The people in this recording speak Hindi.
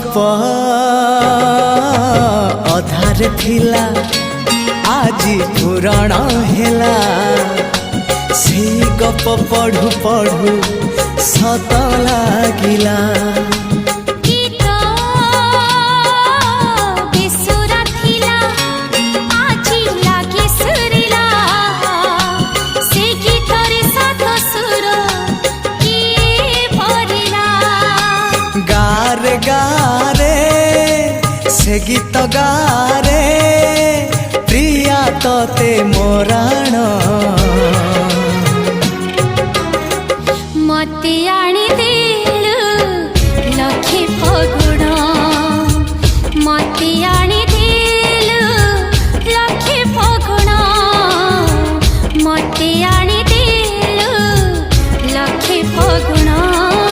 गप अधार थिला आजी पुराण हेला से गप पढ़ु पढ़ु सत लागिला गारे गारे से गीत गारे प्रिया तोते मोराण